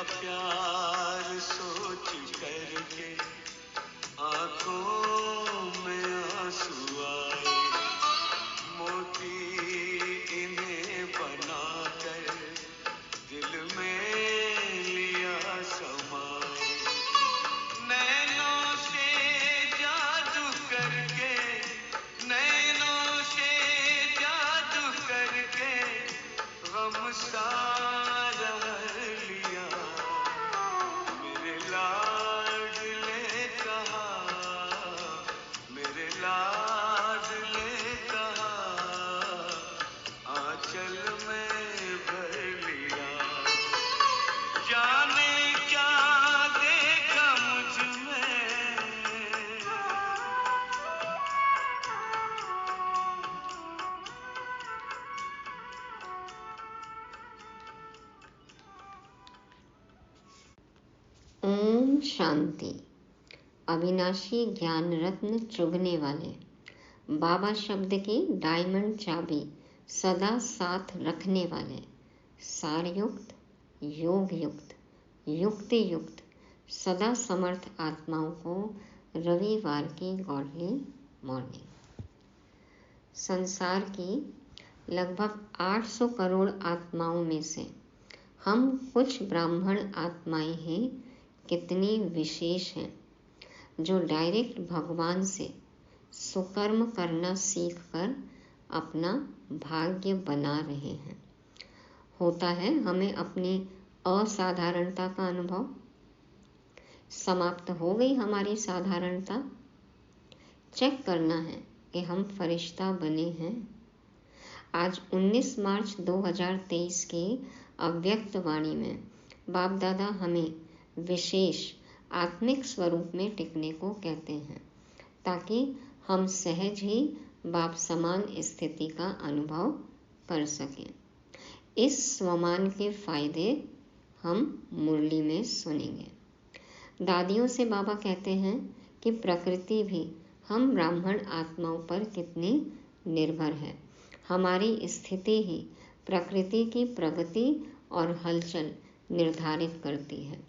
प्यार सोच करके आंखों में आंसू आए, मोती इन्हें बनाकर दिल में लिया समाए। नैनों से जादू करके, नैनों से जादू करके गम सारा लिया। मेरे लाडले कहा, मेरे लाडले कहा, आंचल में भर लिया। जाने क्या देखा मुझ में, ओम शांति। अविनाशी ज्ञान रत्न चुभने वाले बाबा शब्द की डायमंड चाबी सदा साथ रखने वाले, सारयुक्त, योग युक्त, युक्ति युक्त, सदा समर्थ आत्माओं को रविवार की गॉडली मॉर्निंग। संसार की लगभग 800 करोड़ आत्माओं में से हम कुछ ब्राह्मण आत्माएं हैं, कितनी विशेष हैं, जो डायरेक्ट भगवान से सुकर्म करना सीखकर अपना भाग्य बना रहे हैं। होता है हमें अपनी असाधारणता का अनुभव। समाप्त हो गई हमारी साधारणता। चेक करना है कि हम फरिश्ता बने हैं। आज 19 मार्च 2023 की अव्यक्त वाणी में बाप दादा हमें विशेष आत्मिक स्वरूप में टिकने को कहते हैं, ताकि हम सहज ही बाप समान स्थिति का अनुभव कर सकें। इस स्वमान के फायदे हम मुरली में सुनेंगे। दादियों से बाबा कहते हैं कि प्रकृति भी हम ब्राह्मण आत्माओं पर कितनी निर्भर है। हमारी स्थिति ही प्रकृति की प्रगति और हलचल निर्धारित करती है।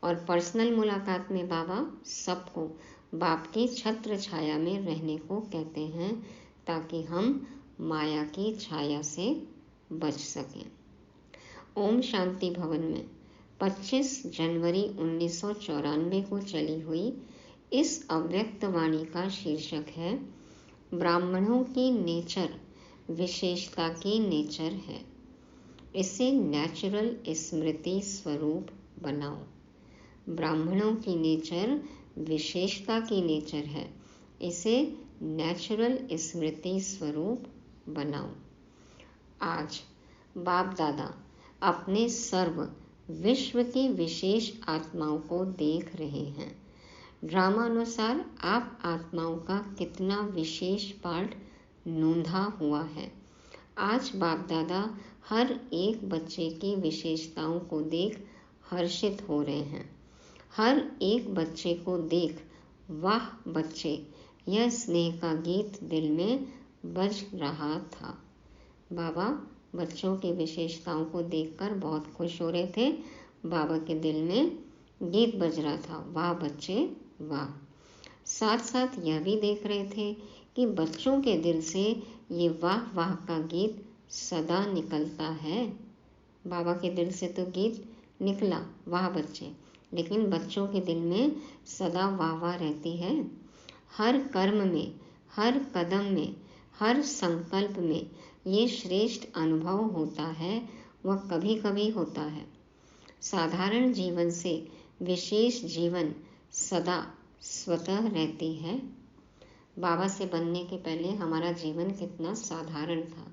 और पर्सनल मुलाकात में बाबा सबको बाप की छत्र छाया में रहने को कहते हैं, ताकि हम माया की छाया से बच सकें। ओम शांति भवन में 25 जनवरी 1994 को चली हुई इस अव्यक्त वाणी का शीर्षक है ब्राह्मणों की नेचर विशेषता की नेचर है, इसे नेचुरल स्मृति स्वरूप बनाओ। ब्राह्मणों की नेचर विशेषता की नेचर है, इसे नेचुरल स्मृति स्वरूप बनाओ। आज बाप दादा अपने सर्व विश्व की विशेष आत्माओं को देख रहे हैं। ड्रामा अनुसार आप आत्माओं का कितना विशेष पार्ट नोंधा हुआ है। आज बाप दादा हर एक बच्चे की विशेषताओं को देख हर्षित हो रहे हैं। हर एक बच्चे को देख वाह बच्चे, यह स्नेह का गीत दिल में बज रहा था। बाबा बच्चों की विशेषताओं को देखकर बहुत खुश हो रहे थे। बाबा के दिल में गीत बज रहा था, वाह बच्चे वाह। साथ साथ यह भी देख रहे थे कि बच्चों के दिल से ये वाह वाह का गीत सदा निकलता है। बाबा के दिल से तो गीत निकला वाह बच्चे, लेकिन बच्चों के दिल में सदा वाह वाह रहती है। हर कर्म में, हर कदम में, हर संकल्प में ये श्रेष्ठ अनुभव होता है, वह कभी कभी होता है। साधारण जीवन से विशेष जीवन सदा स्वतः रहती है। बाबा से बनने के पहले हमारा जीवन कितना साधारण था,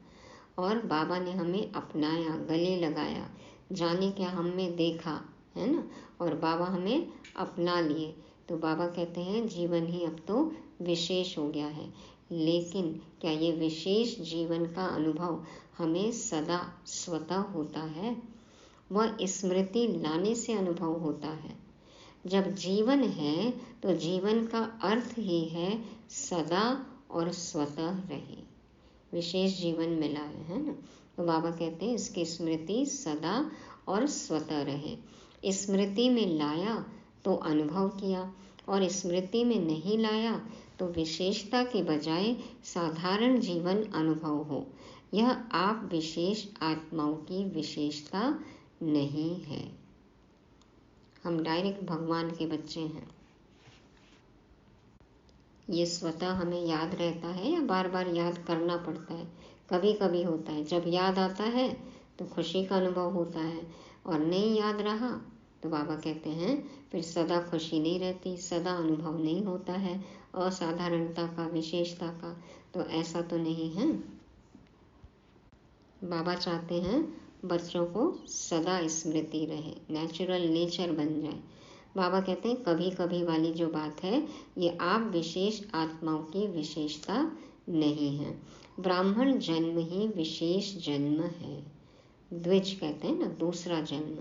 और बाबा ने हमें अपनाया, गले लगाया, जाने क्या हम में देखा है ना, और बाबा हमें अपना लिए। तो बाबा कहते हैं जीवन ही अब तो विशेष हो गया है। लेकिन क्या ये विशेष जीवन का अनुभव हमें सदा स्वतः होता है? वह स्मृति लाने से अनुभव होता है। जब जीवन है तो जीवन का अर्थ ही है सदा और स्वतः रहे। विशेष जीवन मिला है ना, तो बाबा कहते हैं इसकी स्मृति सदा और स्वतः रहे। स्मृति में लाया तो अनुभव किया, और स्मृति में नहीं लाया तो विशेषता के बजाय साधारण जीवन अनुभव हो। यह आप विशेष आत्माओं की विशेषता नहीं है। हम डायरेक्ट भगवान के बच्चे हैं। ये स्वतः हमें याद रहता है या बार बार याद करना पड़ता है? कभी कभी होता है, जब याद आता है तो खुशी का अनुभव होता है, और नहीं याद रहा तो बाबा कहते हैं फिर सदा खुशी नहीं रहती, सदा अनुभव नहीं होता है असाधारणता का, विशेषता का। तो ऐसा तो नहीं है। बाबा चाहते हैं बच्चों को सदा स्मृति रहे, नेचुरल नेचर बन जाए। बाबा कहते हैं कभी कभी वाली जो बात है ये आप विशेष आत्माओं की विशेषता नहीं है। ब्राह्मण जन्म ही विशेष जन्म है। द्विज कहते हैं ना, दूसरा जन्म।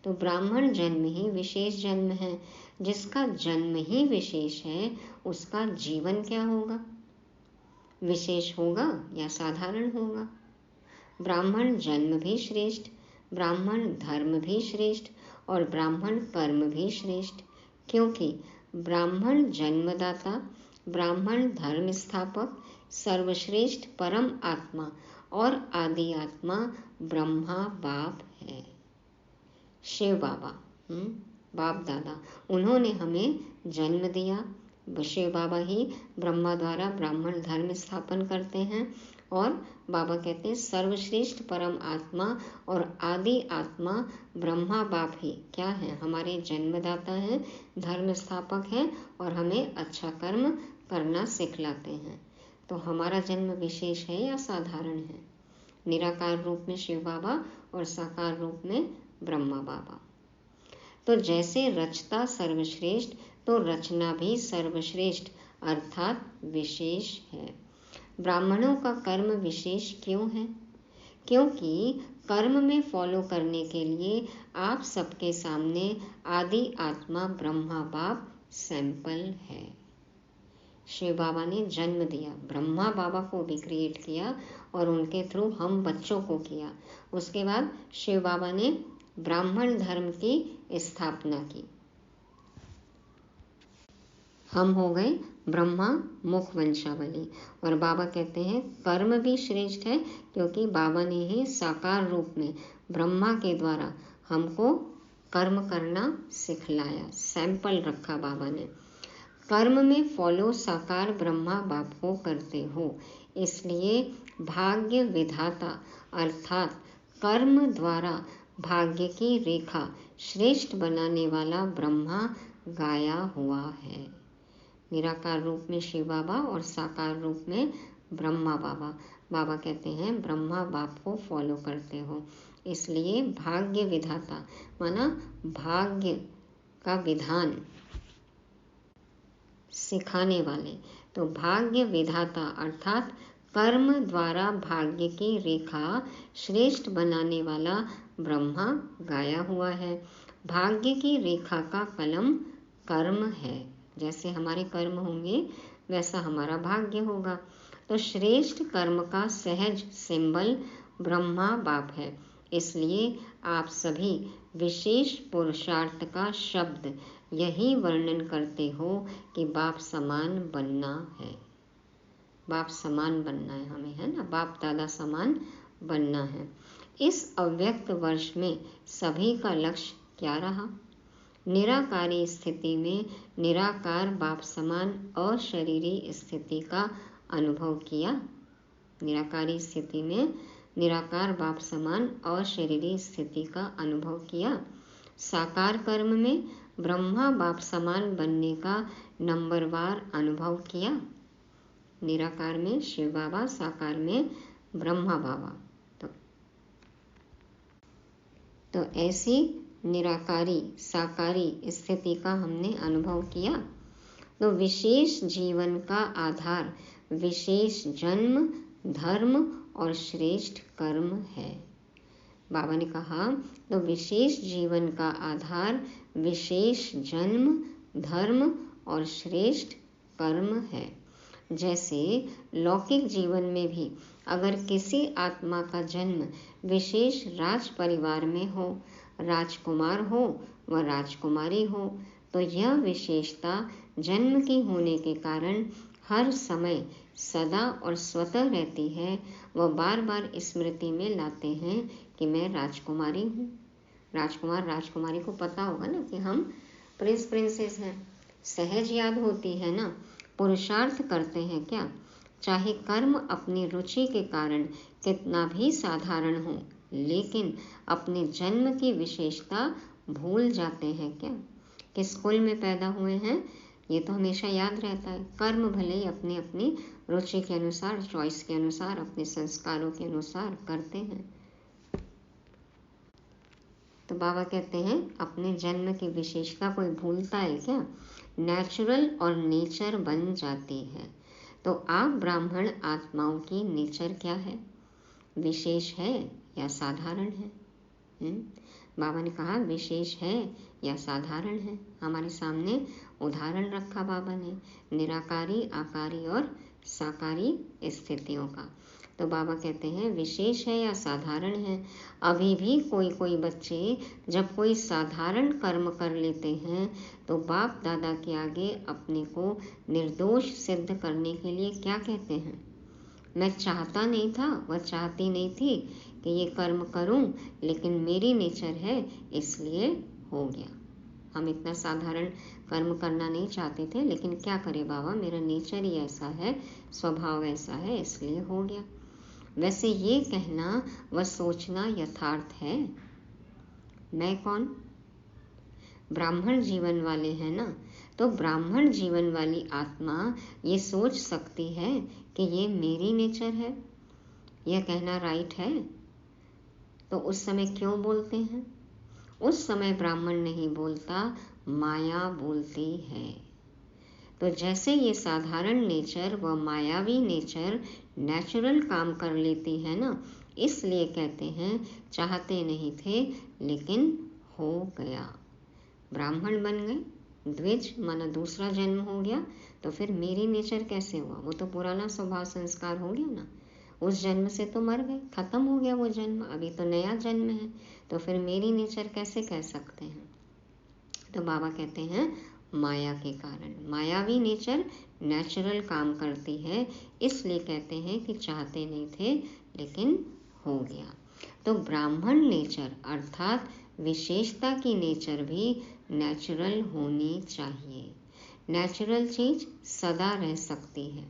तो ब्राह्मण जन्म ही विशेष जन्म है। जिसका जन्म ही विशेष है उसका जीवन क्या होगा? विशेष होगा या साधारण होगा? ब्राह्मण जन्म भी श्रेष्ठ, ब्राह्मण धर्म भी श्रेष्ठ, और ब्राह्मण कर्म भी श्रेष्ठ। क्योंकि ब्राह्मण जन्मदाता, ब्राह्मण धर्म स्थापक, सर्वश्रेष्ठ परम आत्मा और आदि आत्मा ब्रह्मा बाप है। शिव बाबा, बाप दादा, उन्होंने हमें जन्म दिया। शिव बाबा ही ब्रह्मा द्वारा ब्राह्मण धर्म स्थापन करते हैं। और बाबा कहते हैं सर्वश्रेष्ठ परम आत्मा और आदि आत्मा ब्रह्मा बाप ही क्या है? हमारे जन्मदाता हैं, धर्म स्थापक हैं, और हमें अच्छा कर्म करना सिखलाते हैं। तो हमारा जन्म विशेष है या साधारण है? निराकार रूप में शिव बाबा और साकार रूप में ब्रह्मा बाबा। तो जैसे रचता सर्वश्रेष्ठ तो रचना भी सर्वश्रेष्ठ अर्थात विशेष है। ब्राह्मणों का कर्म विशेष क्यों है? क्योंकि कर्म में फॉलो करने के लिए आप सबके सामने आदि आत्मा ब्रह्मा बाप सैंपल है। शिव बाबा ने जन्म दिया, ब्रह्मा बाबा को भी क्रिएट किया और उनके थ्रू हम बच्चों को किया। उसके बाद शिव बाबा ने ब्राह्मण धर्म की स्थापना की। हम हो गए ब्रह्मा मुख वंशावली। और बाबा कहते हैं कर्म भी श्रेष्ठ है, क्योंकि बाबा ने ही साकार रूप में ब्रह्मा के द्वारा हमको कर्म करना सिखलाया, सैंपल रखा बाबा ने। कर्म में फॉलो साकार ब्रह्मा बाप को करते हो, इसलिए भाग्य विधाता अर्थात कर्म द्वारा भाग्य की रेखा श्रेष्ठ बनाने वाला ब्रह्मा गाया हुआ है। निराकार रूप में शिव बाबा और साकार रूप में ब्रह्मा बाबा। बाबा कहते हैं ब्रह्मा बाप को फॉलो करते हो, इसलिए भाग्य विधाता माना भाग्य का विधान सिखाने वाले। तो भाग्य विधाता अर्थात कर्म द्वारा भाग्य की रेखा श्रेष्ठ बनाने वाला ब्रह्मा गाया हुआ है। भाग्य की रेखा का कलम कर्म है। जैसे हमारे कर्म होंगे वैसा हमारा भाग्य होगा। तो श्रेष्ठ कर्म का सहज सिंबल ब्रह्मा बाप है। इसलिए आप सभी विशेष पुरुषार्थ का शब्द यही वर्णन करते हो कि बाप समान बनना है। बाप समान बनना है हमें, है ना, बाप दादा समान बनना है। इस अव्यक्त वर्ष में सभी का लक्ष्य क्या रहा? निराकारी स्थिति में निराकार बाप समान अशरीरी स्थिति का अनुभव किया। निराकारी स्थिति में निराकार बाप समान अशरीरी स्थिति का अनुभव किया। साकार कर्म में ब्रह्मा बाप समान बनने का नंबरवार अनुभव किया। निराकार में शिव बाबा, साकार में ब्रह्मा बाबा। तो ऐसी निराकारी साकारी स्थिति का हमने अनुभव किया। तो विशेष जीवन का आधार विशेष जन्म, धर्म और श्रेष्ठ कर्म है। बाबा ने कहा तो विशेष जीवन का आधार विशेष जन्म, धर्म और श्रेष्ठ कर्म है। जैसे लौकिक जीवन में भी अगर किसी आत्मा का जन्म विशेष राज परिवार में हो, राजकुमार हो व राजकुमारी हो, तो यह विशेषता जन्म की होने के कारण हर समय सदा और स्वतः रहती है। वह बार बार स्मृति में लाते हैं कि मैं राजकुमारी हूँ। राजकुमार राजकुमारी को पता होगा ना कि हम प्रिंस प्रिंसेस हैं, सहज याद होती है ना। पुरुषार्थ करते हैं क्या, चाहे कर्म अपनी रुचि के कारण कितना भी साधारण हो, लेकिन अपने जन्म की विशेषता भूल जाते हैं क्या। किस कुल में पैदा हुए हैं ये तो हमेशा याद रहता है। कर्म भले ही अपनी अपनी रुचि के अनुसार, चॉइस के अनुसार, अपने संस्कारों के अनुसार करते हैं। तो बाबा कहते हैं अपने जन्म की विशेषता कोई भूलता है क्या, नेचुरल और नेचर बन जाती है। तो आप ब्राह्मण आत्माओं की नेचर क्या है, विशेष है या साधारण है? बाबा ने कहा विशेष है या साधारण है। हमारे सामने उदाहरण रखा बाबा ने निराकारी, आकारी और साकारी स्थितियों का। तो बाबा कहते हैं विशेष है या साधारण है। अभी भी कोई कोई बच्चे जब कोई साधारण कर्म कर लेते हैं तो बाप दादा के आगे अपने को निर्दोष सिद्ध करने के लिए क्या कहते हैं, मैं चाहता नहीं था, वह चाहती नहीं थी कि ये कर्म करूं, लेकिन मेरी नेचर है इसलिए हो गया। हम इतना साधारण कर्म करना नहीं चाहते थे, लेकिन क्या करें बाबा, मेरा नेचर ही ऐसा है, स्वभाव ऐसा है, इसलिए हो गया। वैसे ये कहना व सोचना यथार्थ है। मैं कौन, ब्राह्मण जीवन वाले हैं ना, तो ब्राह्मण जीवन वाली आत्मा ये सोच सकती है कि ये मेरी नेचर है। यह कहना राइट है। तो उस समय क्यों बोलते हैं? उस समय ब्राह्मण नहीं बोलता, माया बोलती है। तो जैसे ये साधारण नेचर व मायावी नेचर नेचुरल काम कर लेती है ना, इसलिए कहते हैं चाहते नहीं थे लेकिन हो गया। ब्राह्मण बन गए, द्विज माना दूसरा जन्म हो गया, तो फिर मेरी नेचर कैसे हुआ? वो तो पुराना स्वभाव संस्कार हो गया ना, उस जन्म से तो मर गए, खत्म हो गया वो जन्म, अभी तो नया जन्म है, तो फिर मेरी नेचर कैसे कह सकते हैं? तो बाबा कहते हैं माया के कारण। मायावी नेचर नेचुरल काम करती है, इसलिए कहते हैं कि चाहते नहीं थे लेकिन हो गया। तो ब्राह्मण नेचर अर्थात विशेषता की नेचर भी नेचुरल होनी चाहिए। नेचुरल चीज सदा रह सकती है,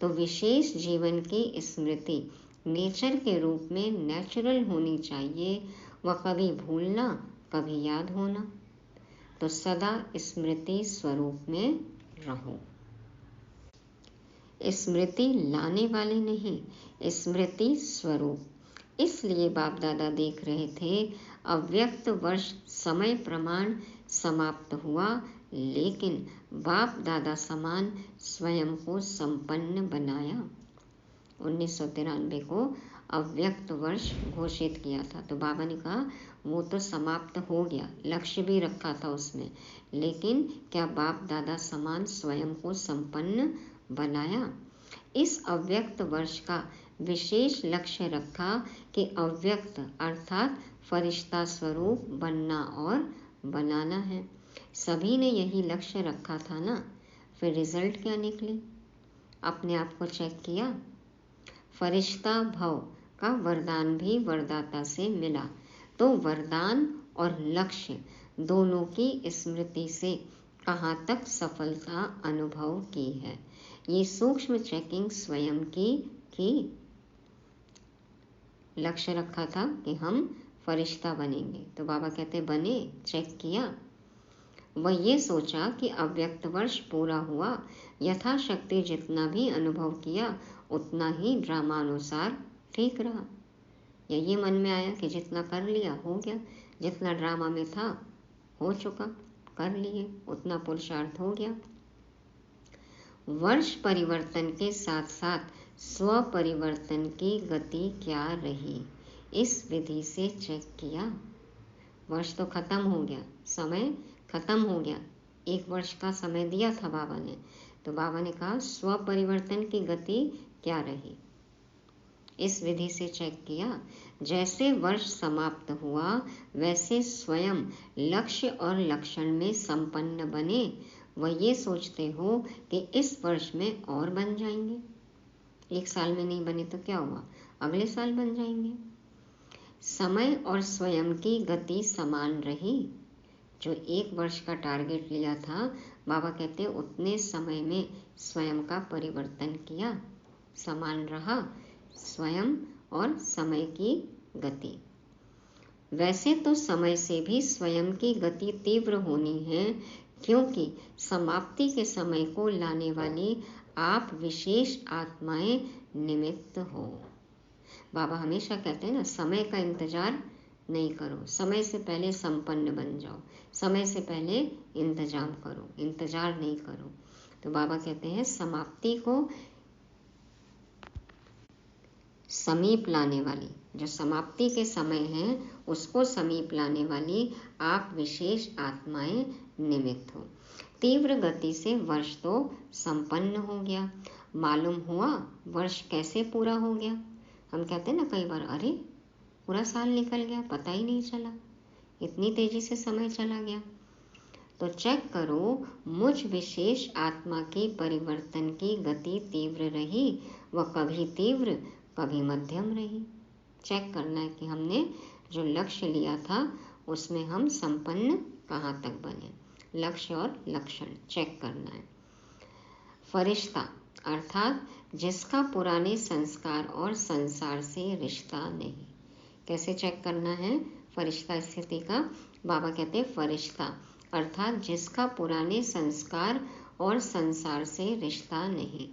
तो विशेष जीवन की स्मृति नेचर के रूप में नेचुरल होनी चाहिए। वह कभी भूलना, कभी याद होना, तो सदा स्मृति स्वरूप में रहो। स्मृति लाने वाले नहीं, स्मृति स्वरूप। इसलिए बाप दादा देख रहे थे अव्यक्त वर्ष समय प्रमाण समाप्त हुआ, लेकिन बाप दादा समान स्वयं को संपन्न बनाया। 1993 को अव्यक्त वर्ष घोषित किया था, तो बाबा ने कहा वो तो समाप्त हो गया, लक्ष्य भी रखा था उसमें, लेकिन क्या बाप दादा समान स्वयं को संपन्न बनाया? इस अव्यक्त वर्ष का विशेष लक्ष्य रखा कि अव्यक्त अर्थात फरिश्ता स्वरूप बनना और बनाना है। सभी ने यही लक्ष्य रखा था ना, फिर रिजल्ट क्या निकले? अपने आप को चेक किया। फरिश्ता भव का वरदान भी वरदाता से मिला, तो वरदान और लक्ष्य दोनों की स्मृति से कहाँ तक सफलता अनुभव की है, ये सूक्ष्म चेकिंग स्वयं की। लक्ष्य रखा था कि हम फरिश्ता बनेंगे, तो बाबा कहते बने, चेक किया। वह ये सोचा कि अव्यक्त वर्ष पूरा हुआ, यथाशक्ति जितना भी अनुभव किया उतना ही ड्रामानुसार ठीक रहा। या ये मन में आया कि जितना कर लिया हो गया, जितना ड्रामा में था हो चुका, कर लिए, उतना पुरुषार्थ हो गया। वर्ष परिवर्तन के साथ साथ स्व परिवर्तन की गति क्या रही, इस विधि से चेक किया। वर्ष तो खत्म हो गया, समय खत्म हो गया, 1 वर्ष का समय दिया था बाबा ने, तो बाबा ने कहा स्व परिवर्तन की गति क्या रही। इस विधि से चेक किया, जैसे वर्ष समाप्त हुआ वैसे स्वयं लक्ष्य और लक्षण में संपन्न बने, वह ये सोचते हो कि इस वर्ष में और बन जाएंगे। एक साल में नहीं बने तो क्या हुआ, अगले साल बन जाएंगे। समय और स्वयं की गति समान रही। जो एक वर्ष का टारगेट लिया था, बाबा कहते उतने समय में स्वयं का परिवर्तन किया, समान रहा स्वयं और समय की गति। वैसे तो समय से भी स्वयं की गति तीव्र होनी है, क्योंकि समाप्ति के समय को लाने वाली आप विशेष आत्माएं निमित्त हो। बाबा हमेशा कहते हैं ना, समय का इंतजार नहीं करो, समय से पहले संपन्न बन जाओ, समय से पहले इंतजाम करो, इंतजार नहीं करो। तो बाबा कहते हैं समाप्ति को समीप लाने वाली, जो समाप्ति के समय है उसको समीप लाने वाली आप विशेष आत्माएं निमित्त हो। तीव्र गति से वर्ष तो संपन्न हो गया, मालूम हुआ वर्ष कैसे पूरा हो गया। हम कहते हैं ना कई बार, अरे पूरा साल निकल गया, पता ही नहीं चला, इतनी तेजी से समय चला गया। तो चेक करो, मुझ विशेष आत्मा की परिवर्तन की गति तीव्र रही, वह कभी तीव्र कभी मध्यम रही। चेक करना है कि हमने जो लक्ष्य लिया था उसमें हम संपन्न कहाँ तक बने। लक्ष्य और लक्षण चेक करना है। फरिश्ता अर्थात जिसका पुराने संस्कार और संसार से रिश्ता नहीं। कैसे चेक करना है फरिश्ता स्थिति का? बाबा कहते हैं फरिश्ता अर्थात जिसका पुराने संस्कार और संसार से रिश्ता नहीं।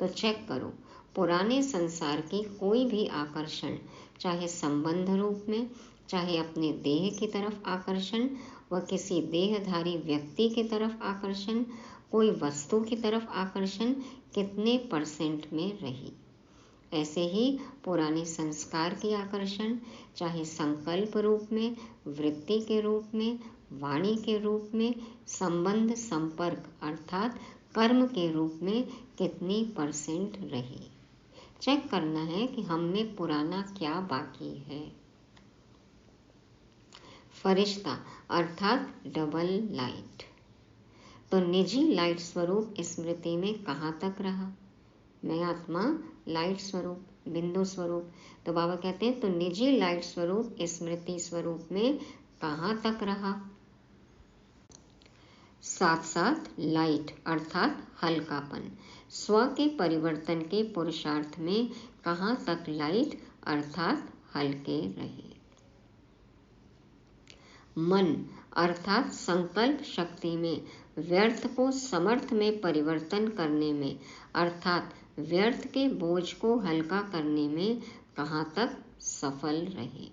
तो चेक करो, पुराने संसार की कोई भी आकर्षण, चाहे संबंध रूप में, चाहे अपने देह की तरफ आकर्षण, व किसी देहधारी व्यक्ति की तरफ आकर्षण, कोई वस्तु की तरफ आकर्षण कितने % में रही। ऐसे ही पुराने संस्कार की आकर्षण, चाहे संकल्प रूप में, वृत्ति के रूप में, वाणी के रूप में, संबंध संपर्क अर्थात कर्म के रूप में कितनी % रही। चेक करना है कि हम में पुराना क्या बाकी है। फरिश्ता अर्थात डबल लाइट। तो निजी लाइट स्वरूप स्मृति में कहाँ तक रहा? मैं आत्मा लाइट स्वरूप, बिंदु स्वरूप। तो बाबा कहते हैं तो निजी लाइट स्वरूप स्मृति स्वरूप में कहाँ तक रहा? साथ साथ लाइट अर्थात हल्कापन, स्व के परिवर्तन के पुरुषार्थ में कहाँ तक लाइट अर्थात हल्के रहे। मन अर्थात संकल्प शक्ति में व्यर्थ को समर्थ में परिवर्तन करने में अर्थात व्यर्थ के बोझ को हल्का करने में कहाँ तक सफल रहे।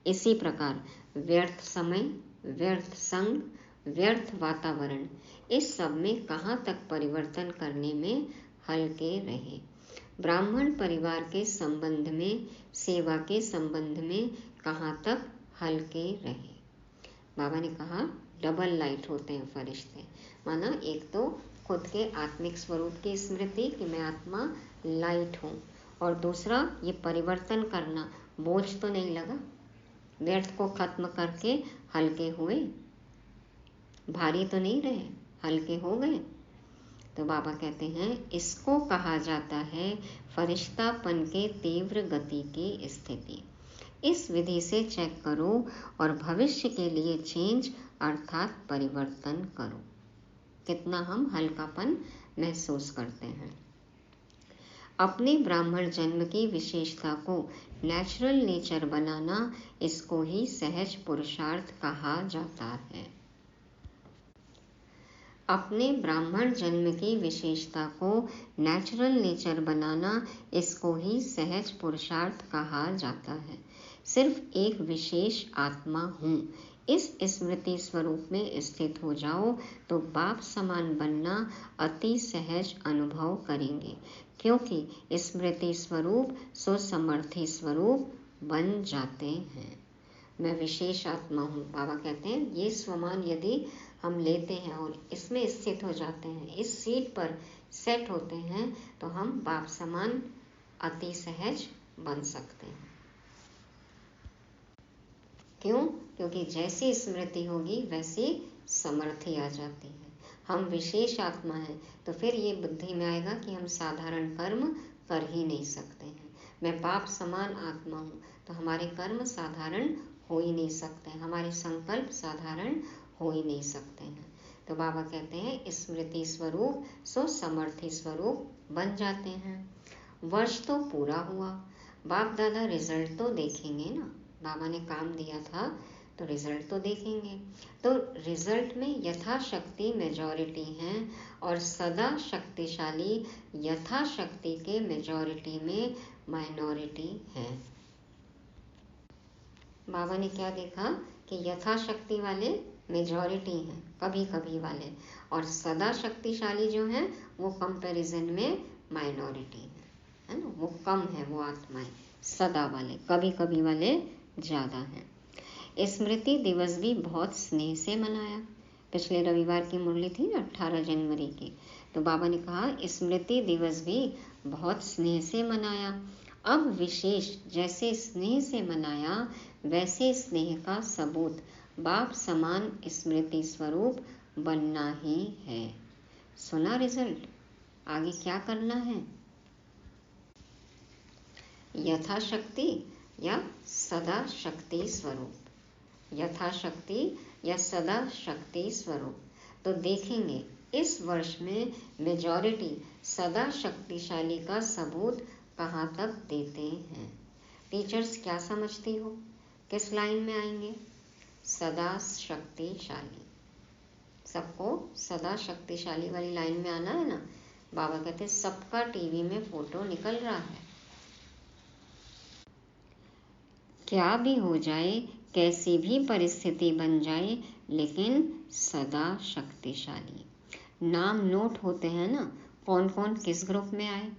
इसी प्रकार व्यर्थ समय, व्यर्थ संग, व्यर्थ वातावरण, इस सब में कहाँ तक परिवर्तन करने में हल्के रहे। ब्राह्मण परिवार के संबंध में, सेवा के संबंध में कहाँ तक हल्के रहे। बाबा ने कहा डबल लाइट होते हैं फरिश्ते, माना एक तो खुद के आत्मिक स्वरूप की स्मृति कि मैं आत्मा लाइट हूँ, और दूसरा ये परिवर्तन करना, बोझ तो नहीं लगा, व्यर्थ को खत्म करके हल्के हुए, भारी तो नहीं रहे, हल्के हो गए। तो बाबा कहते हैं इसको कहा जाता है फरिश्तापन के तीव्र गति की स्थिति। इस विधि से चेक करो और भविष्य के लिए चेंज अर्थात परिवर्तन करो, कितना हम हल्कापन महसूस करते हैं। अपने ब्राह्मण जन्म की विशेषता को नेचुरल नेचर बनाना, इसको ही सहज पुरुषार्थ कहा जाता है। अपने ब्राह्मण जन्म की विशेषता को नेचुरल नेचर बनाना, इसको ही सहज पुरुषार्थ कहा जाता है। सिर्फ एक विशेष आत्मा हूँ, इस स्मृति स्वरूप में स्थित हो जाओ तो बाप समान बनना अति सहज अनुभव करेंगे, क्योंकि स्मृति स्वरूप सुसमर्थी स्वरूप बन जाते हैं। मैं विशेष आत्मा हूँ, बाबा कहते हैं ये स्वमान यदि हम लेते हैं और इसमें स्थित हो जाते हैं, इस सीट पर सेट होते हैं, तो हम बाप समान अति सहज बन सकते हैं। क्यों? क्योंकि जैसी स्मृति होगी वैसी समर्थी आ जाती है। हम विशेष आत्मा हैं तो फिर ये बुद्धि में आएगा कि हम साधारण कर्म कर ही नहीं सकते हैं। मैं पाप समान आत्मा हूँ तो हमारे कर्म साधारण हो ही नहीं सकते हैं, हमारे संकल्प साधारण हो ही नहीं सकते हैं। तो बाबा कहते हैं स्मृति स्वरूप सो समर्थी स्वरूप बन जाते हैं। वर्ष तो पूरा हुआ, बाप दादा रिजल्ट तो देखेंगे ना। बाबा ने काम दिया था तो रिजल्ट तो देखेंगे। तो रिजल्ट में यथाशक्ति मेजॉरिटी हैं और सदा शक्तिशाली यथाशक्ति के मेजॉरिटी में माइनॉरिटी है। बाबा ने क्या देखा कि यथाशक्ति वाले मेजॉरिटी हैं कभी कभी वाले, और सदा शक्तिशाली जो हैं वो कंपैरिजन में माइनॉरिटी है ना, वो कम है वो आत्माएं। सदा वाले कभी कभी वाले ज़्यादा हैं। स्मृति दिवस भी बहुत स्नेह से मनाया। पिछले रविवार की मुरली थी ना 18 जनवरी की, तो बाबा ने कहा स्मृति दिवस भी बहुत स्नेह से मनाया। अब विशेष जैसे स्नेह से मनाया वैसे स्नेह का सबूत बाप समान स्मृति स्वरूप बनना ही है। सुना रिजल्ट? आगे क्या करना है? यथाशक्ति या सदा शक्ति स्वरूप, यथाशक्ति या सदा शक्ति स्वरूप। तो देखेंगे इस वर्ष में मेजॉरिटी सदा शक्तिशाली का सबूत कहाँ तक देते हैं। टीचर्स क्या समझती हो, किस लाइन में आएंगे? सदा शक्तिशाली। सबको सदा शक्तिशाली वाली लाइन में आना है ना। बाबा कहते सबका टीवी में फोटो निकल रहा है। क्या भी हो जाए, कैसी भी परिस्थिति बन जाए, लेकिन सदा शक्तिशाली। नाम नोट होते हैं ना, कौन कौन किस ग्रुप में आए।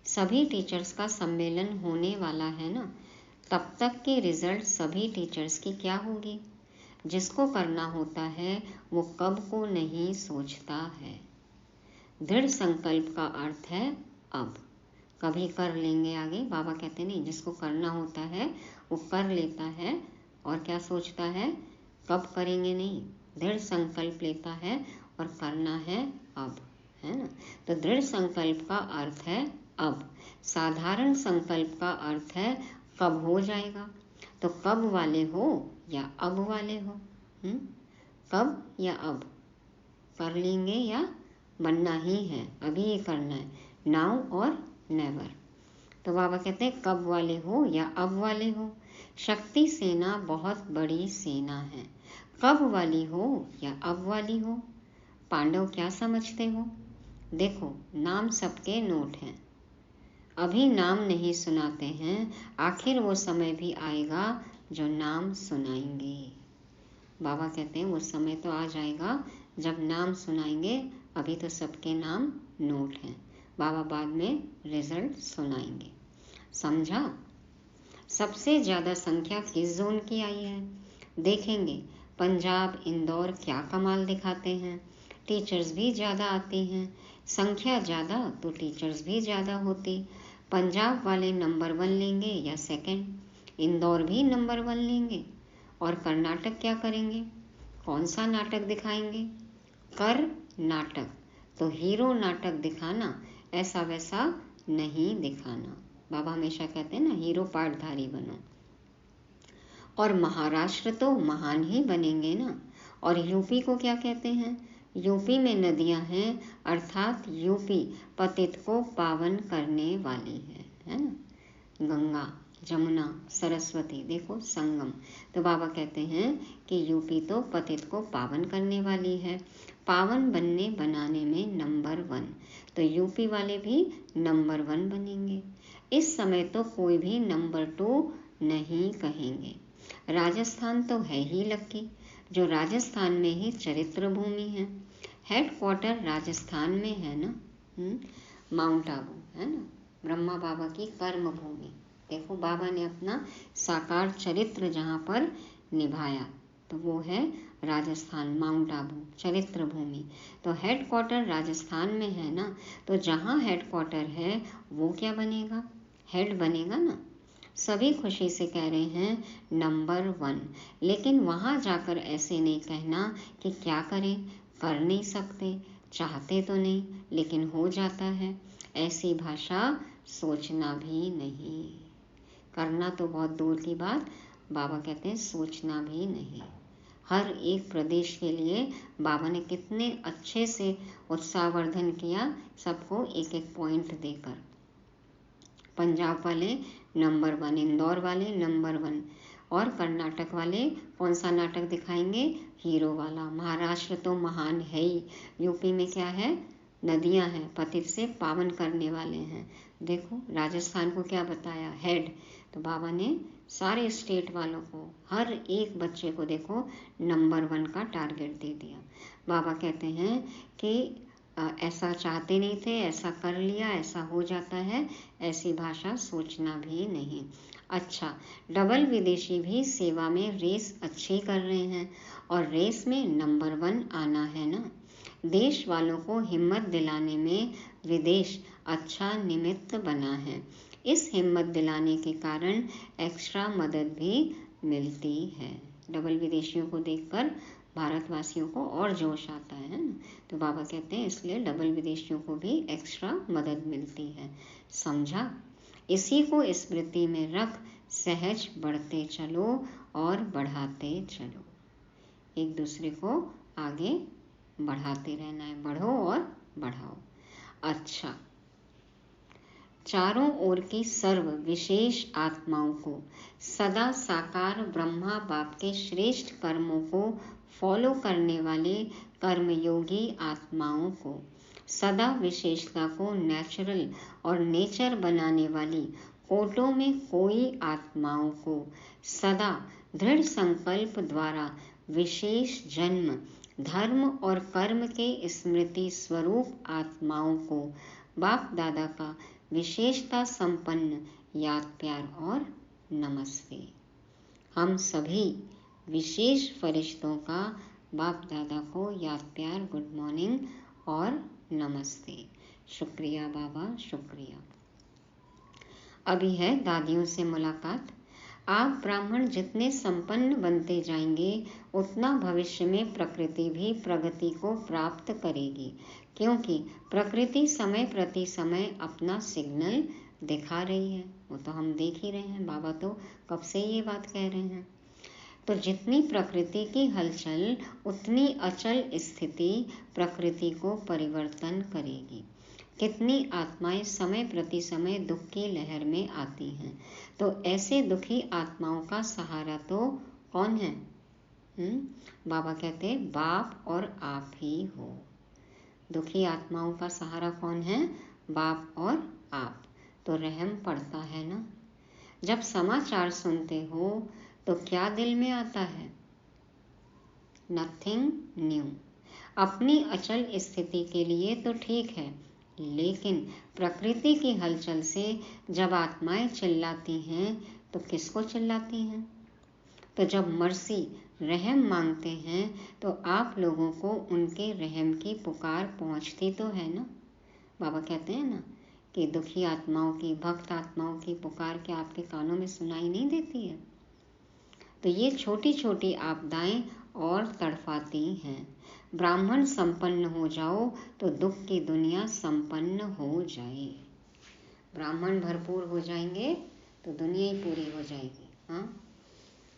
सभी टीचर्स का सम्मेलन होने वाला है ना, तब तक के रिजल्ट सभी टीचर्स की क्या होगी। जिसको करना होता है वो कब को नहीं सोचता है। दृढ़ संकल्प का अर्थ है अब, कभी कर लेंगे आगे। बाबा कहते नहीं, जिसको करना होता है वो कर लेता है और क्या सोचता है, कब करेंगे नहीं। दृढ़ संकल्प लेता है और करना है अब, है ना। तो दृढ़ संकल्प का अर्थ है अब, साधारण संकल्प का अर्थ है कब हो जाएगा। तो कब वाले हो या अब वाले हो, कब या अब, कर लेंगे या बनना ही है, अभी ये करना है, नाउ और नेवर। तो बाबा कहते हैं कब वाले हो या अब वाले हो। शक्ति सेना बहुत बड़ी सेना है, कब वाली हो या अब वाली हो। पांडव क्या समझते हो? देखो नाम सबके नोट हैं, अभी नाम नहीं सुनाते हैं, आखिर वो समय भी आएगा जो नाम सुनाएंगे। बाबा कहते हैं वो समय तो आ जाएगा जब नाम सुनाएंगे, अभी तो सबके नाम नोट हैं, बाबा बाद में रिजल्ट सुनाएंगे। समझा? सबसे ज़्यादा संख्या किस जोन की आई है? देखेंगे पंजाब इंदौर क्या कमाल दिखाते हैं। टीचर्स भी ज़्यादा आती हैं, संख्या ज़्यादा तो टीचर्स भी ज़्यादा होती। पंजाब वाले नंबर 1 लेंगे या सेकंड, इंदौर भी नंबर 1 लेंगे। और कर्नाटक क्या करेंगे? कौन सा नाटक दिखाएंगे? कर नाटक। तो हीरो नाटक दिखाना, ऐसा वैसा नहीं दिखाना। बाबा हमेशा कहते हैं ना, हीरो पार्टधारी बनो। और महाराष्ट्र तो महान ही बनेंगे ना। और यूपी को क्या कहते हैं? यूपी में नदियां हैं, अर्थात यूपी पतित को पावन करने वाली है ना। गंगा जमुना सरस्वती देखो संगम। तो बाबा कहते हैं कि यूपी तो पतित को पावन करने वाली है, पावन बनने बनाने में नंबर 1। तो यूपी वाले भी नंबर 1 बनेंगे। इस समय तो कोई भी नंबर 2 नहीं कहेंगे। राजस्थान तो है ही लकी, जो राजस्थान में ही चरित्र भूमि है। हेडक्वार्टर राजस्थान में है ना, माउंट आबू है ना, ब्रह्मा बाबा की कर्म भूमि। देखो बाबा ने अपना साकार चरित्र जहाँ पर निभाया तो वो है राजस्थान, माउंट आबू चरित्र भूमि। तो हेडक्वार्टर राजस्थान में है ना, तो जहाँ हेडक्वार्टर है वो क्या बनेगा? हेड बनेगा ना। सभी खुशी से कह रहे हैं नंबर 1, लेकिन वहाँ जाकर ऐसे नहीं कहना कि क्या करें, कर नहीं सकते, चाहते तो नहीं लेकिन हो जाता है। ऐसी भाषा सोचना भी नहीं, करना तो बहुत दूर की बात, बाबा कहते हैं सोचना भी नहीं। हर एक प्रदेश के लिए बाबा ने कितने अच्छे से उत्साहवर्धन किया, सबको एक एक पॉइंट देकर। पंजाब वाले नंबर 1, इंदौर वाले नंबर 1, और कर्नाटक वाले कौन सा नाटक दिखाएंगे, हीरो वाला। महाराष्ट्र तो महान है ही, यूपी में क्या है, नदियां हैं, पतित से पावन करने वाले हैं। देखो राजस्थान को क्या बताया, हेड। तो बाबा ने सारे स्टेट वालों को, हर एक बच्चे को देखो नंबर 1 का टारगेट दे दिया। बाबा कहते हैं कि ऐसा चाहते नहीं थे, ऐसा कर लिया, ऐसा हो जाता है, ऐसी भाषा सोचना भी नहीं। अच्छा, डबल विदेशी भी सेवा में रेस अच्छी कर रहे हैं और रेस में नंबर 1 आना है ना। देश वालों को हिम्मत दिलाने में विदेश अच्छा निमित्त बना है। इस हिम्मत दिलाने के कारण एक्स्ट्रा मदद भी मिलती है। डबल विदेशियों को देखकर भारतवासियों को और जोश आता है ना। तो बाबा कहते हैं इसलिए डबल विदेशियों को भी एक्स्ट्रा मदद मिलती है। समझा? इसी को स्मृति में रख सहज बढ़ते चलो और बढ़ाते चलो। एक दूसरे को आगे बढ़ाते रहना है, बढ़ो और बढ़ाओ। अच्छा, चारों ओर की सर्व विशेष आत्माओं को, सदा साकार ब्रह्मा बाप के श्रेष्ठ कर्मों को फॉलो करने वाले कर्मयोगी आत्माओं को, सदा विशेषता को नेचुरल और नेचर बनाने वाली कोटों में कोई आत्माओं को, सदा दृढ़ संकल्प द्वारा विशेष जन्म धर्म और कर्म के स्मृति स्वरूप आत्माओं को, बाप दादा का विशेषता संपन्न याद प्यार और नमस्ते। हम सभी विशेष फरिश्तों का बाप दादा को याद प्यार, गुड मॉर्निंग और नमस्ते। शुक्रिया बाबा, शुक्रिया। अभी है दादियों से मुलाकात। आप ब्राह्मण जितने संपन्न बनते जाएंगे उतना भविष्य में प्रकृति भी प्रगति को प्राप्त करेगी, क्योंकि प्रकृति समय प्रति समय अपना सिग्नल दिखा रही है। वो तो हम देख ही रहे हैं, बाबा तो कब से ये बात कह रहे हैं। तो जितनी प्रकृति की हलचल उतनी अचल स्थिति प्रकृति को परिवर्तन करेगी। कितनी आत्माएं समय प्रति समय दुख की लहर में आती हैं, तो ऐसे दुखी आत्माओं का सहारा तो कौन है? बाबा कहते हैं बाप और आप ही हो। दुखी आत्माओं का सहारा कौन है? बाप और आप। तो रहम पड़ता है ना। जब समाचार सुनते हो तो क्या दिल में आता है? Nothing new. अपनी अचल स्थिति के लिए तो ठीक है, लेकिन प्रकृति की हलचल से जब आत्माएं चिल्लाती हैं तो किसको चिल्लाती हैं? तो जब मर्सी रहम मांगते हैं तो आप लोगों को उनके रहम की पुकार पहुंचती तो है ना। बाबा कहते हैं ना कि दुखी आत्माओं की, भक्त आत्माओं की पुकार क्या आपके कानों में सुनाई नहीं देती है? तो ये छोटी छोटी आपदाएं और तड़पाती हैं। ब्राह्मण संपन्न हो जाओ तो दुख की दुनिया संपन्न हो जाए। ब्राह्मण भरपूर हो जाएंगे तो दुनिया ही पूरी हो जाएगी। हाँ,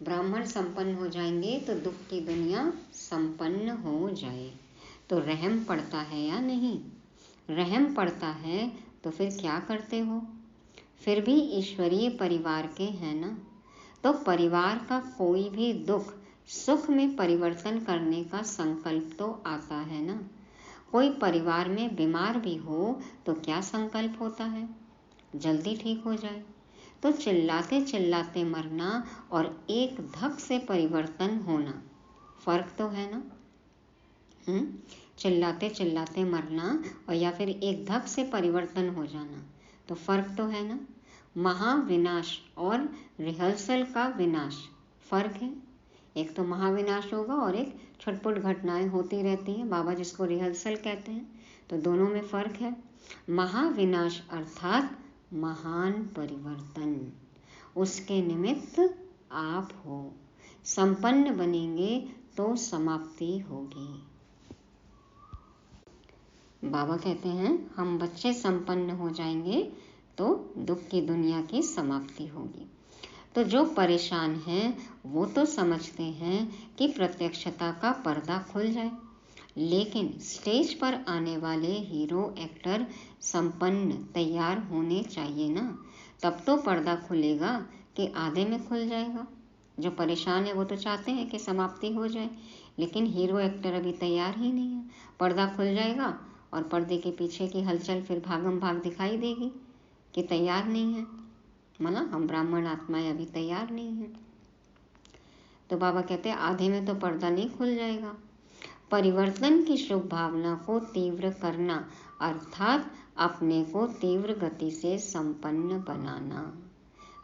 ब्राह्मण संपन्न हो जाएंगे तो दुख की दुनिया संपन्न हो जाए। तो रहम पड़ता है या नहीं? रहम पड़ता है तो फिर क्या करते हो? फिर भी ईश्वरीय परिवार के हैं ना, तो परिवार का कोई भी दुख सुख में परिवर्तन करने का संकल्प तो आता है ना। कोई परिवार में बीमार भी हो तो क्या संकल्प होता है? जल्दी ठीक हो जाए। तो चिल्लाते चिल्लाते मरना और एक धक से परिवर्तन होना, फर्क तो है ना। चिल्लाते चिल्लाते मरना और या फिर एक धक से परिवर्तन हो जाना, तो फर्क तो है ना। महाविनाश और रिहर्सल का विनाश, फर्क है। एक तो महाविनाश होगा और एक छटपुट घटनाएं होती रहती हैं, बाबा जिसको रिहर्सल कहते हैं। तो दोनों में फर्क है। महाविनाश अर्थात महान परिवर्तन, उसके निमित्त आप हो। संपन्न बनेंगे तो समाप्ति होगी। बाबा कहते हैं हम बच्चे संपन्न हो जाएंगे तो दुख की दुनिया की समाप्ति होगी। तो जो परेशान हैं वो तो समझते हैं कि प्रत्यक्षता का पर्दा खुल जाए, लेकिन स्टेज पर आने वाले हीरो एक्टर संपन्न तैयार होने चाहिए ना, तब तो पर्दा खुलेगा कि आधे में खुल जाएगा। जो परेशान है वो तो चाहते हैं कि समाप्ति हो जाए, लेकिन हीरो एक्टर अभी तैयार ही नहीं है। पर्दा खुल जाएगा और पर्दे के पीछे की हलचल फिर भागम भाग दिखाई देगी कि तैयार नहीं है, माना हम ब्राह्मण आत्माएं अभी तैयार नहीं है। तो बाबा कहते हैं आधे में तो पर्दा नहीं खुल जाएगा। परिवर्तन की शुभ भावना को तीव्र करना अर्थात अपने को तीव्र गति से संपन्न बनाना।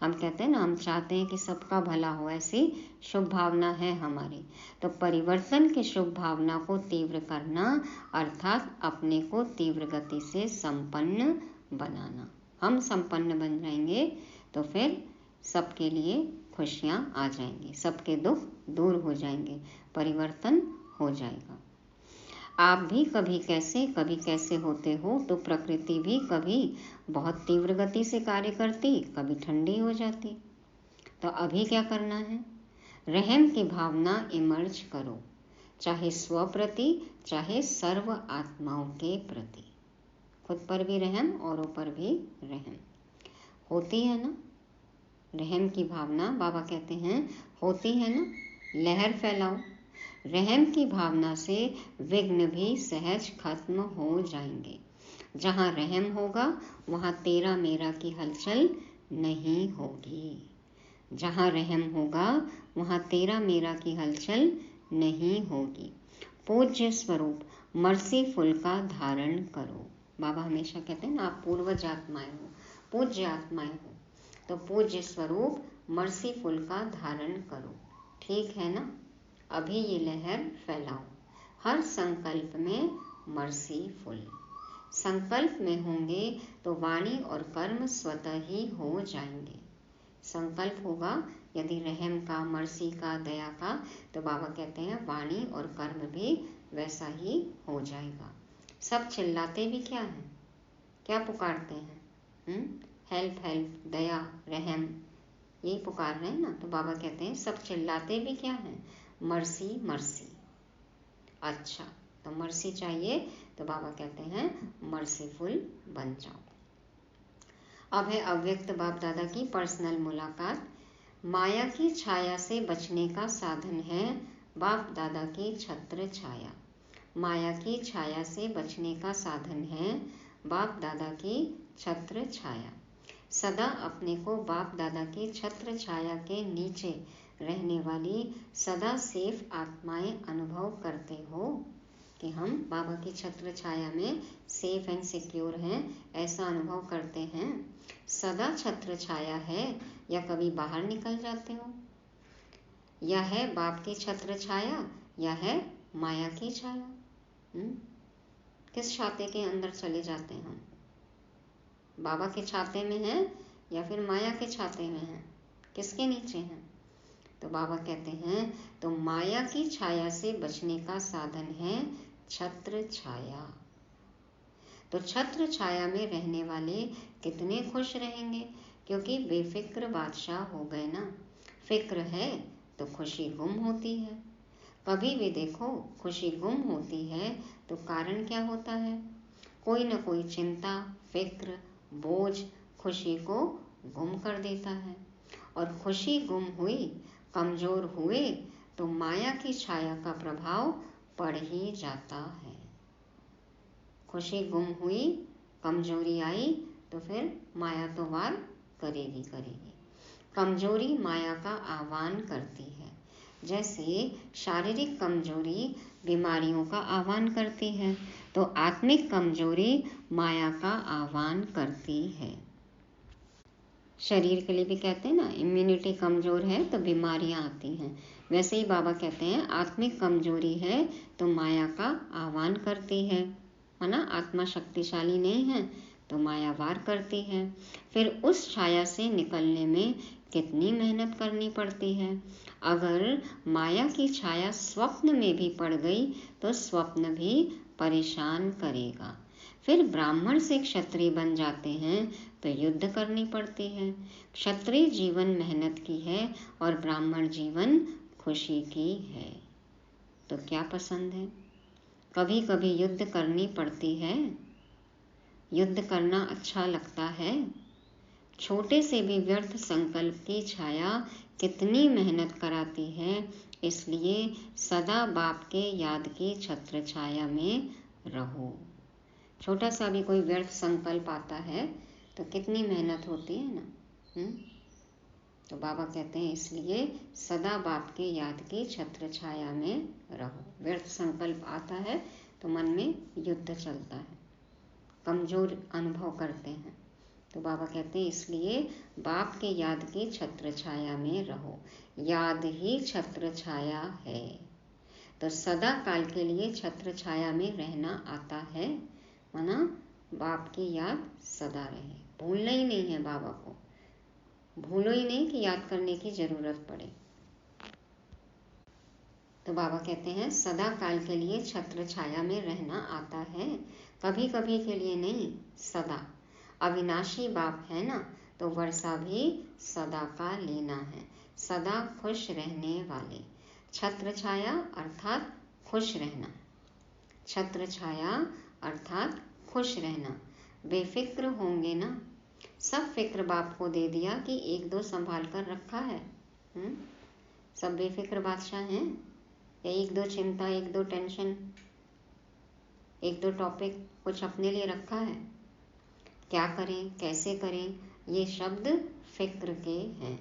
हम कहते हैं ना, हम चाहते हैं कि सबका भला हो, ऐसी शुभ भावना है हमारी। तो परिवर्तन की शुभ भावना को तीव्र करना अर्थात अपने को तीव्र गति से संपन्न बनाना। हम संपन्न बन जाएंगे तो फिर सबके लिए खुशियाँ आ जाएंगी, सबके दुख दूर हो जाएंगे, परिवर्तन हो जाएगा। आप भी कभी कैसे होते हो, तो प्रकृति भी कभी बहुत तीव्र गति से कार्य करती, कभी ठंडी हो जाती। तो अभी क्या करना है? रहम की भावना इमर्ज करो, चाहे स्व प्रति चाहे सर्व आत्माओं के प्रति। खुद पर भी रहम, औरों पर भी रहम होती है ना। रहम की भावना बाबा कहते हैं होती है ना, लहर फैलाओ। रहम की भावना से विघ्न भी सहज खत्म हो जाएंगे। जहाँ रहम होगा वहाँ तेरा मेरा की हलचल नहीं होगी। जहाँ रहम होगा वहाँ तेरा मेरा की हलचल नहीं होगी। पूज्य स्वरूप मर्सीफुल का धारण करो। बाबा हमेशा कहते हैं ना, आप पूर्वज आत्माएं हो, पूज्य आत्माएं हो, तो पूज्य स्वरूप मर्सीफुल का धारण करो। ठीक है ना। अभी ये लहर फैलाओ, हर संकल्प में मर्सीफुल। संकल्प में होंगे तो वाणी और कर्म स्वतः ही हो जाएंगे। संकल्प होगा यदि रहम का, मर्सी का, दया का, तो बाबा कहते हैं वाणी और कर्म भी वैसा ही हो जाएगा। सब चिल्लाते भी क्या हैं, क्या पुकारते हैं? हेल्प हेल्प, दया, रहम, यही पुकार रहे हैं ना। तो बाबा कहते हैं सब चिल्लाते भी क्या हैं? Mercy mercy. अच्छा, तो मर्सी चाहिए तो बाबा कहते हैं मर्सीफुल बन जाओ। अब है अव्यक्त बाप दादा की पर्सनल मुलाकात। माया की छाया से बचने का साधन है बाप दादा की छत्र छाया। माया की छाया से बचने का साधन है बाप दादा की छत्र छाया। सदा अपने को बाप दादा की छत्र छाया के नीचे रहने वाली सदा सेफ आत्माएं अनुभव करते हो कि हम बाबा की छत्र छाया में सेफ एंड सिक्योर हैं, ऐसा अनुभव करते हैं। सदा छत्र छाया है या कभी बाहर निकल जाते हो? या है बाप की छत्र छाया या है माया की छाया? किस छाते के अंदर चले जाते हैं हम? बाबा के छाते में हैं या फिर माया के छाते में हैं? किसके नीचे हैं? तो बाबा कहते हैं तो माया की छाया से बचने का साधन है छत्र छाया। तो छत्र छाया में रहने वाले कितने खुश रहेंगे, क्योंकि बेफिक्र बादशाह हो गए ना। फिक्र है तो खुशी गुम होती है। कभी भी देखो खुशी गुम होती है तो कारण क्या होता है? कोई न कोई चिंता, फिक्र, बोझ खुशी को गुम कर देता है। और खुशी गुम हुई, कमजोर हुए तो माया की छाया का प्रभाव पड़ ही जाता है। खुशी गुम हुई, कमजोरी आई तो फिर माया तो वार करेगी। कमजोरी माया का आह्वान करती है। जैसे शारीरिक कमजोरी बीमारियों का आह्वान करती है, तो आत्मिक कमजोरी माया का आह्वान करती है। शरीर के लिए भी कहते हैं ना, इम्यूनिटी कमजोर है तो बीमारियां आती हैं। वैसे ही बाबा कहते हैं आत्मिक कमजोरी है तो माया का आह्वान करती है ना। आत्मा शक्तिशाली नहीं है तो माया वार करती है। फिर उस छाया से निकलने में कितनी मेहनत करनी पड़ती है। अगर माया की छाया स्वप्न में भी पड़ गई तो स्वप्न भी परेशान करेगा। फिर ब्राह्मण से क्षत्रिय बन जाते हैं तो युद्ध करनी पड़ती है। क्षत्रिय जीवन मेहनत की है और ब्राह्मण जीवन खुशी की है। तो क्या पसंद है? कभी कभी युद्ध करनी पड़ती है। युद्ध करना अच्छा लगता है। छोटे से भी व्यर्थ संकल्प की छाया कितनी मेहनत कराती है। इसलिए सदा बाप के याद की छत्र छाया में रहो। छोटा सा भी कोई व्यर्थ संकल्प आता है तो कितनी मेहनत होती है ना। तो बाबा कहते हैं इसलिए सदा बाप के याद की छत्र छाया में रहो। व्यर्थ संकल्प आता है तो मन में युद्ध चलता है, कमजोर अनुभव करते हैं। तो बाबा कहते हैं इसलिए बाप के याद की छत्र छाया में रहो। याद ही छत्र छाया है। तो सदा काल के लिए छत्र छाया में रहना आता है, माना बाप की याद सदा रहे। भूलना ही नहीं है बाबा को, भूलो ही नहीं कि याद करने की जरूरत पड़े। तो बाबा कहते हैं सदा काल के लिए छत्र छाया में रहना आता है, कभी कभी के लिए नहीं, सदा। अविनाशी बाप है ना, तो वर्षा भी सदा का लेना है। सदा खुश रहने वाले। छत्र छाया अर्थात खुश रहना। छत्र छाया अर्थात खुश रहना। बेफिक्र होंगे ना। सब फिक्र बाप को दे दिया कि एक दो संभाल कर रखा है। सब बेफिक्र बादशाह हैं या एक दो चिंता, एक दो टेंशन, एक दो टॉपिक कुछ अपने लिए रखा है। क्या करें, कैसे करें, ये शब्द फिक्र के हैं।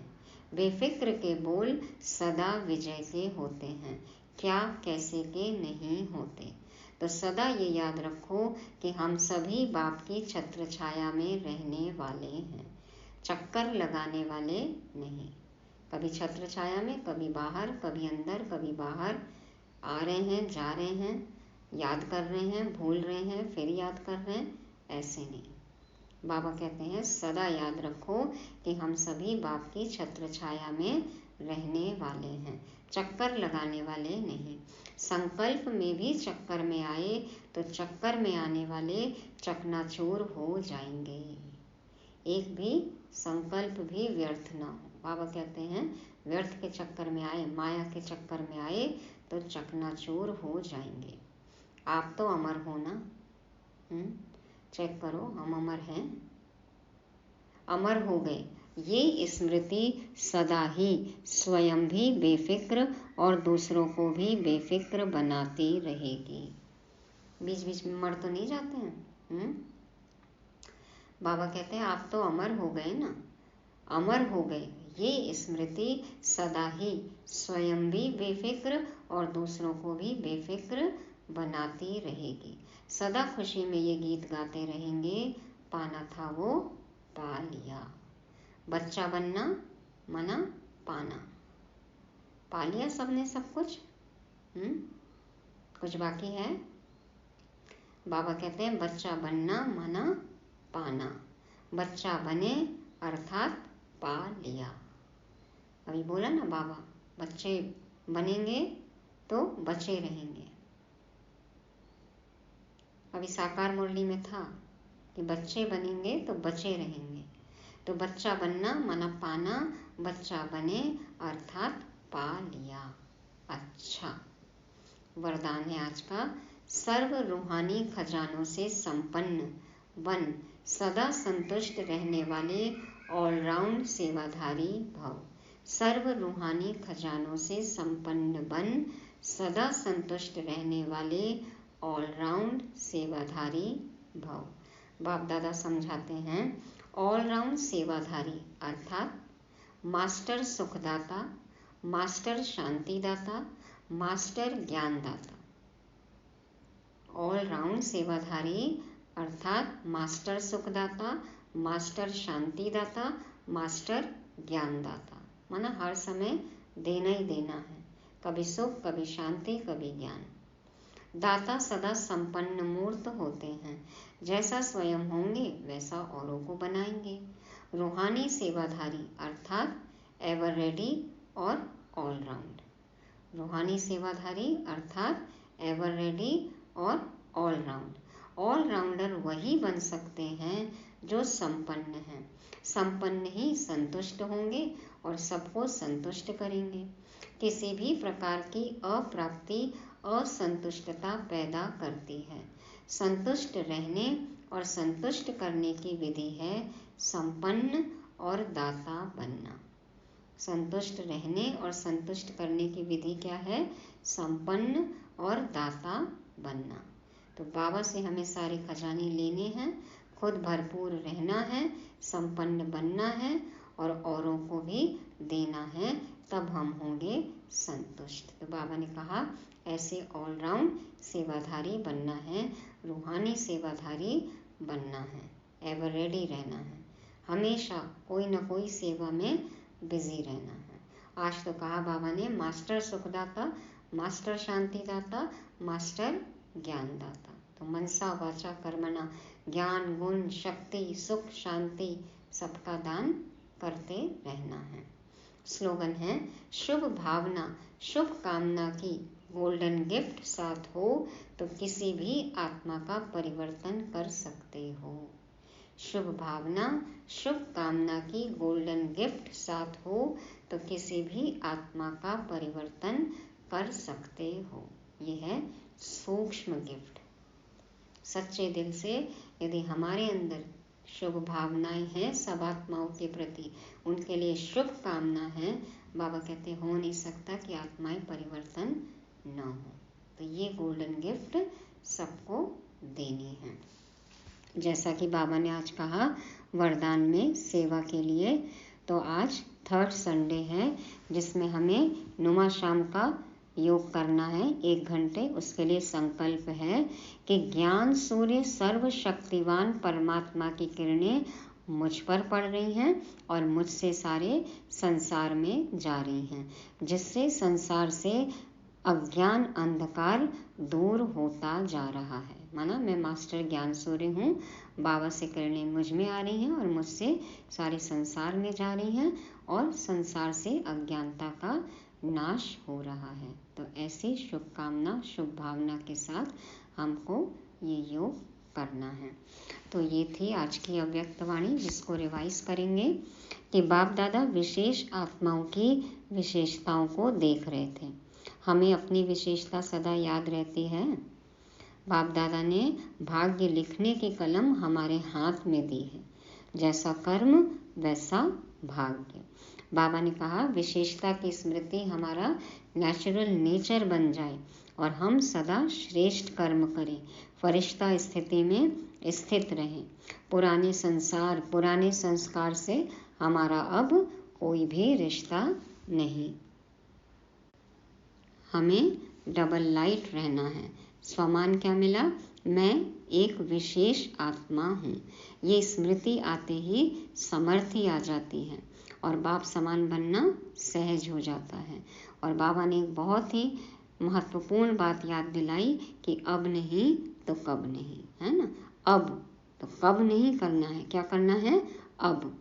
बेफिक्र के बोल सदा विजय के होते हैं, क्या कैसे के नहीं होते। तो सदा ये याद रखो कि हम सभी बाप की छत्र छाया में रहने वाले हैं, चक्कर लगाने वाले नहीं। कभी छत्र छाया में, कभी बाहर, कभी अंदर, कभी बाहर, आ रहे हैं, जा रहे हैं, याद कर रहे हैं, भूल रहे हैं, फिर याद कर रहे हैं, ऐसे नहीं। बाबा कहते हैं सदा याद रखो कि हम सभी बाप की छत्र छाया में रहने वाले हैं, चक्कर लगाने वाले नहीं। संकल्प में भी चक्कर में आए तो चक्कर में आने वाले चकनाचूर हो जाएंगे। एक भी संकल्प भी व्यर्थ ना हो। बाबा कहते हैं व्यर्थ के चक्कर में आए, माया के चक्कर में आए तो चकनाचूर हो जाएंगे। आप तो अमर हो ना। चेक करो, हम अमर हैं, अमर हो गए। ये स्मृति सदा ही स्वयं भी बेफिक्र और दूसरों को भी बेफिक्र बनाती रहेगी। बीच बीच में मर तो नहीं जाते हैं। बाबा कहते हैं आप तो अमर हो गए ना, अमर हो गए। ये स्मृति सदा ही स्वयं भी बेफिक्र और दूसरों को भी बेफिक्र बनाती रहेगी। सदा खुशी में ये गीत गाते रहेंगे, पाना था वो पा लिया। बच्चा बनना मना पाना, पा लिया सबने सब कुछ। कुछ बाकी है? बाबा कहते हैं बच्चा बनना मना पाना। बच्चा बने अर्थात पा लिया। अभी बोला ना बाबा, बच्चे बनेंगे तो बचे रहेंगे। अभी साकार मुरली में था कि बच्चे बनेंगे तो बचे रहेंगे। तो बच्चा बनना माना पाना, बच्चा बने अर्थात पा लिया। अच्छा, वरदान है आज का, सर्व रूहानी खजानों से संपन्न बन, सदा संतुष्ट रहने वाले ऑलराउंड सेवाधारी भव। सर्व रूहानी खजानों से संपन्न बन, सदा संतुष्ट रहने वाले ऑलराउंड सेवाधारी भव। बाप दादा समझाते हैं ऑलराउंड सेवाधारी अर्थात मास्टर सुखदाता, मास्टर शांतिदाता, मास्टर ज्ञानदाता। ऑलराउंड सेवाधारी अर्थात मास्टर सुखदाता, मास्टर शांतिदाता, मास्टर ज्ञानदाता। माना हर समय देना ही देना है, कभी सुख, कभी शांति, कभी ज्ञान। दाता सदा संपन्न मूर्त होते हैं, जैसा स्वयं होंगे वैसा औरों को बनाएंगे। रूहानी सेवाधारी अर्थात एवर रेडी और ऑल राउंड। रूहानी सेवाधारी अर्थात एवर रेडी और ऑल राउंड। ऑल राउंडर वही बन सकते हैं जो संपन्न हैं। संपन्न ही संतुष्ट होंगे और सबको संतुष्ट करेंगे। किसी भी प्रकार की अप्राप्ति असंतुष्टता पैदा करती है। संतुष्ट रहने और संतुष्ट करने की विधि है संपन्न और दाता बनना। संतुष्ट रहने और संतुष्ट करने की विधि क्या है? संपन्न और दाता बनना। तो बाबा से हमें सारे खजाने लेने हैं, खुद भरपूर रहना है, संपन्न बनना है और औरों को भी देना है, तब हम होंगे संतुष्ट। तो बाबा ने कहा ऐसे ऑलराउंड सेवाधारी बनना है, रूहानी सेवाधारी बनना है, एवर रेडी रहना है, हमेशा कोई न कोई सेवा में बिजी रहना है। आज तो कहा बाबा ने मास्टर सुखदाता, मास्टर शांतिदाता, मास्टर ज्ञानदाता। तो मनसा वाचा कर्मणा ज्ञान गुण शक्ति सुख शांति सबका दान करते रहना है। स्लोगन है शुभ भावना शुभ कामना की गोल्डन गिफ्ट साथ हो तो किसी भी आत्मा का परिवर्तन कर सकते हो। शुभ भावना शुभ कामना की गोल्डन गिफ्ट साथ हो तो किसी भी आत्मा का परिवर्तन कर सकते हो। ये है सूक्ष्म गिफ्ट। सच्चे दिल से यदि हमारे अंदर शुभ भावनाएं हैं सब आत्माओं के प्रति, उनके लिए शुभ कामना है, बाबा कहते हो नहीं सकता कि आत्माएं परिवर्तन न हो। तो ये गोल्डन गिफ्ट सबको देनी है। जैसा कि बाबा ने आज कहा वरदान में सेवा के लिए, तो आज 3rd संडे है जिसमें हमें नुमा शाम का योग करना है 1 घंटे। उसके लिए संकल्प है कि ज्ञान सूर्य सर्वशक्तिवान परमात्मा की किरणें मुझ पर पड़ रही हैं और मुझसे सारे संसार में जा रही हैं, जिससे संसार से अज्ञान अंधकार दूर होता जा रहा है। माना मैं मास्टर ज्ञान सूर्य हूँ, बाबा से किरणें मुझ में आ रही हैं और मुझसे सारे संसार में जा रही हैं और संसार से अज्ञानता का नाश हो रहा है। तो ऐसी शुभकामना शुभ भावना के साथ हमको ये योग करना है। तो ये थी आज की अव्यक्त वाणी, जिसको रिवाइज करेंगे कि बाप दादा विशेष आत्माओं की विशेषताओं को देख रहे थे। हमें अपनी विशेषता सदा याद रहती है। बाप दादा ने भाग्य लिखने की कलम हमारे हाथ में दी है, जैसा कर्म वैसा भाग्य। बाबा ने कहा विशेषता की स्मृति हमारा नेचुरल नेचर बन जाए और हम सदा श्रेष्ठ कर्म करें, फरिश्ता स्थिति में स्थित रहें। पुराने संसार पुराने संस्कार से हमारा अब कोई भी रिश्ता नहीं। हमें डबल लाइट रहना है। स्वमान क्या मिला? मैं एक विशेष आत्मा हूँ। ये स्मृति आते ही समर्थी आ जाती है और बाप समान बनना सहज हो जाता है। और बाबा ने एक बहुत ही महत्वपूर्ण बात याद दिलाई कि अब नहीं तो कब नहीं, है ना। अब तो कब नहीं करना है, क्या करना है? अब।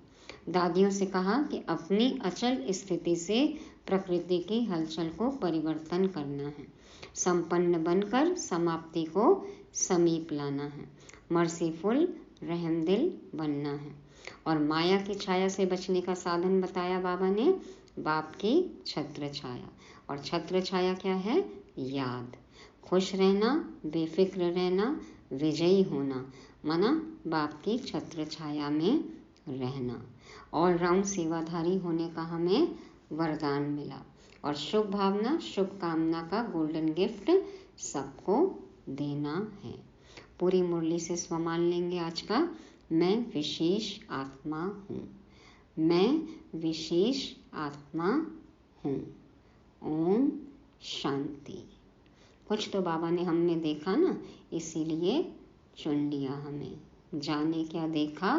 दादियों से कहा कि अपनी अचल स्थिति से प्रकृति की हलचल को परिवर्तन करना है, संपन्न बनकर समाप्ति को समीप लाना है, मर्सीफुल रहमदिल बनना है। और माया की छाया से बचने का साधन बताया बाबा ने, बाप की छत्र छाया। और छत्र छाया क्या है? याद। खुश रहना, बेफिक्र रहना, विजयी होना, माना बाप की छत्र छाया में रहना। ऑलराउंड सेवाधारी होने का हमें वरदान मिला और शुभ भावना शुभ कामना का गोल्डन गिफ्ट सबको देना है। पूरी मुरली से स्वमान लेंगे आज का, मैं विशेष आत्मा हूँ, मैं विशेष आत्मा हूँ। ओम शांति। कुछ तो बाबा ने हम में देखा ना, इसीलिए चुन लिया हमें। जाने क्या देखा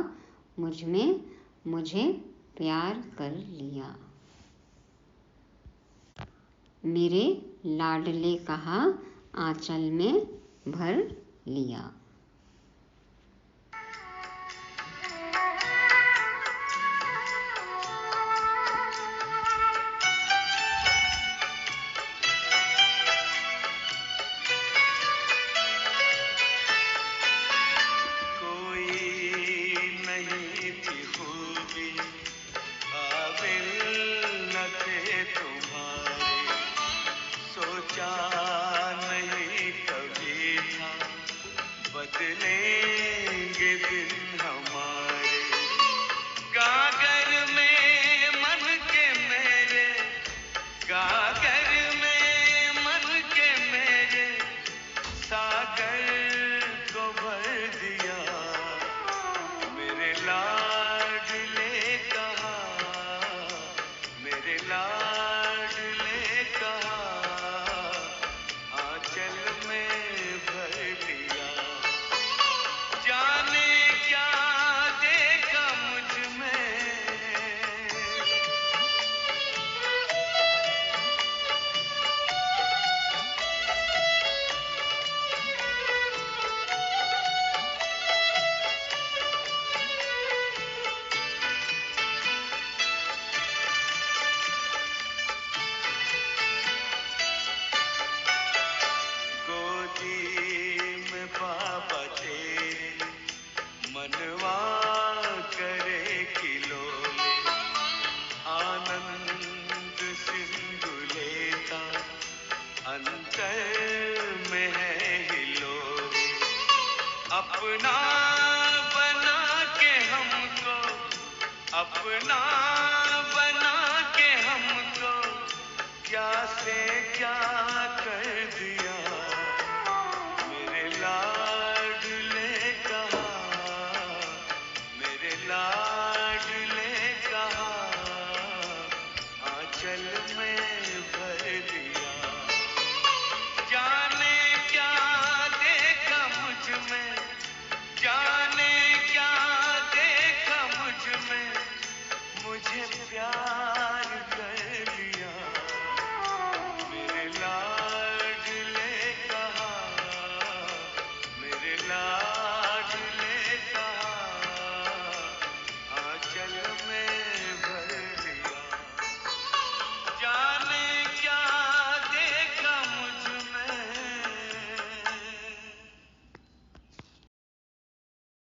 मुझ में, मुझे प्यार कर लिया। मेरे लाडले कहा आंचल में भर लिया। गागर में मन के मेरे सागर को भर दिया। मेरे लाडले कहा, मेरे लाडले कहा, आंचल में भर लिया। जाने क्या देखा मुझ में, गोदी में बाबा तेरे मनवा करे खिलौने। आनंद सिंधु लेता अंतर में है हिलोरे। अपना बना के हमको, अपना बना के हमको क्या से क्या